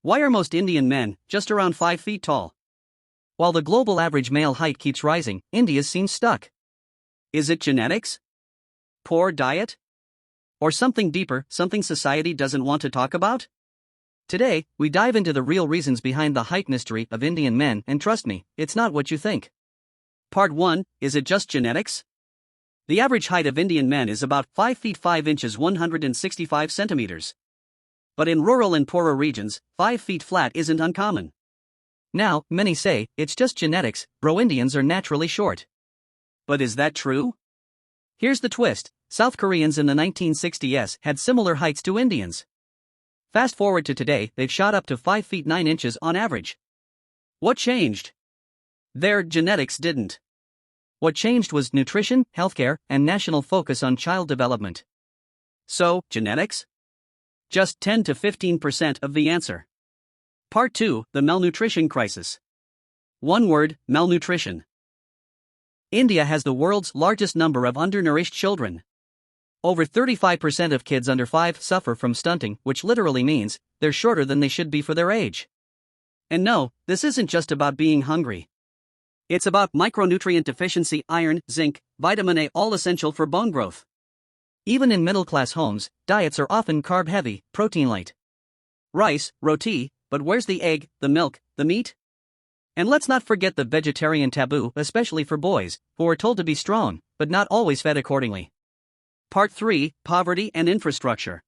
Why are most Indian men just around 5 feet tall? While the global average male height keeps rising, India's seems stuck. Is it genetics? Poor diet? Or something deeper, something society doesn't want to talk about? Today, we dive into the real reasons behind the height mystery of Indian men, and trust me, it's not what you think. Part 1, is it just genetics? The average height of Indian men is about 5 feet 5 inches 165 centimeters. But in rural and poorer regions, 5 feet flat isn't uncommon. Now, many say, it's just genetics, bro, Indians are naturally short. But is that true? Here's the twist: South Koreans in the 1960s had similar heights to Indians. Fast forward to today, they've shot up to 5 feet 9 inches on average. What changed? Their genetics didn't. What changed was nutrition, healthcare, and national focus on child development. So, genetics? Just 10 to 15% of the answer. Part 2, the malnutrition crisis. One word: malnutrition. India has the world's largest number of undernourished children. Over 35% of kids under 5 suffer from stunting, which literally means they're shorter than they should be for their age. And no, this isn't just about being hungry. It's about micronutrient deficiency: iron, zinc, vitamin A, all essential for bone growth. Even in middle-class homes, diets are often carb-heavy, protein-light. Rice, roti, but where's the egg, the milk, the meat? And let's not forget the vegetarian taboo, especially for boys, who are told to be strong, but not always fed accordingly. Part 3, poverty and infrastructure.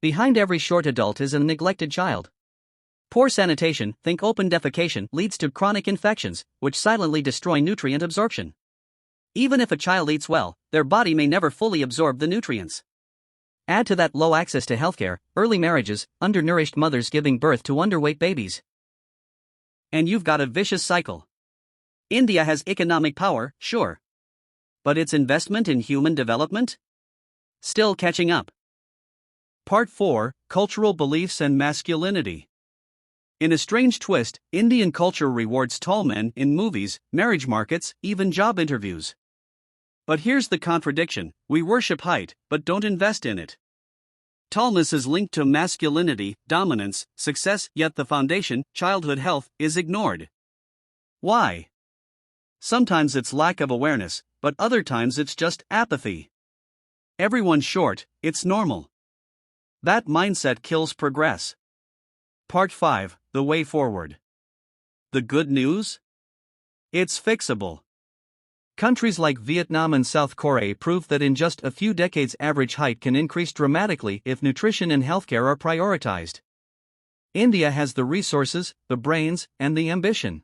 Behind every short adult is a neglected child. Poor sanitation, think open defecation, leads to chronic infections, which silently destroy nutrient absorption. Even if a child eats well, their body may never fully absorb the nutrients. Add to that low access to healthcare, early marriages, undernourished mothers giving birth to underweight babies. And you've got a vicious cycle. India has economic power, sure. But its investment in human development? Still catching up. Part 4, cultural beliefs and masculinity. In a strange twist, Indian culture rewards tall men in movies, marriage markets, even job interviews. But here's the contradiction: we worship height, but don't invest in it. Tallness is linked to masculinity, dominance, success, yet the foundation, childhood health, is ignored. Why? Sometimes it's lack of awareness, but other times it's just apathy. Everyone's short, it's normal. That mindset kills progress. Part 5, the way forward. The good news? It's fixable. Countries like Vietnam and South Korea prove that in just a few decades average height can increase dramatically if nutrition and healthcare are prioritized. India has the resources, the brains, and the ambition.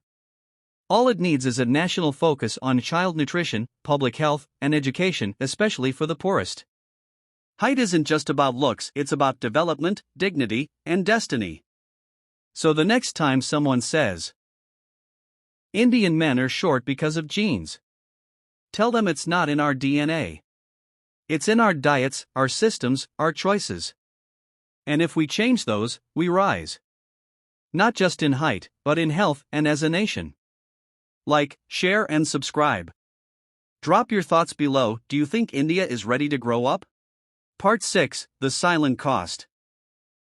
All it needs is a national focus on child nutrition, public health, and education, especially for the poorest. Height isn't just about looks, it's about development, dignity, and destiny. So the next time someone says, Indian men are short because of genes, tell them it's not in our DNA. It's in our diets, our systems, our choices. And if we change those, we rise. Not just in height, but in health and as a nation. Like, share, and subscribe. Drop your thoughts below. Do you think India is ready to grow up? Part 6, the silent cost.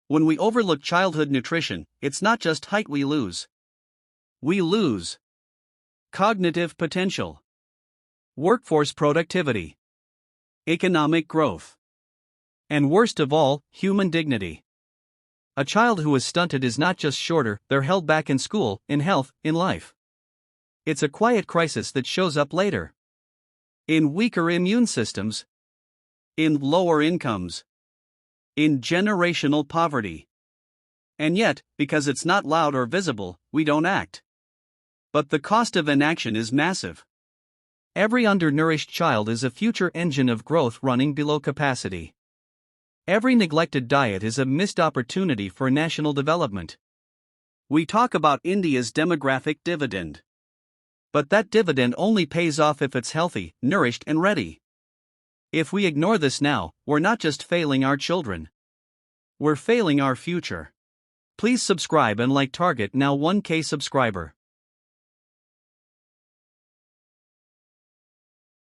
When we overlook childhood nutrition, it's not just height we lose. We lose cognitive potential, workforce productivity, economic growth, and worst of all, human dignity. A child who is stunted is not just shorter, they're held back in school, in health, in life. It's a quiet crisis that shows up later. In weaker immune systems, in lower incomes, in generational poverty. And yet, because it's not loud or visible, we don't act. But the cost of inaction is massive. Every undernourished child is a future engine of growth running below capacity. Every neglected diet is a missed opportunity for national development. We talk about India's demographic dividend. But that dividend only pays off if it's healthy, nourished, and ready. If we ignore this now, we're not just failing our children. We're failing our future. Please subscribe and like. Target now 1K subscriber.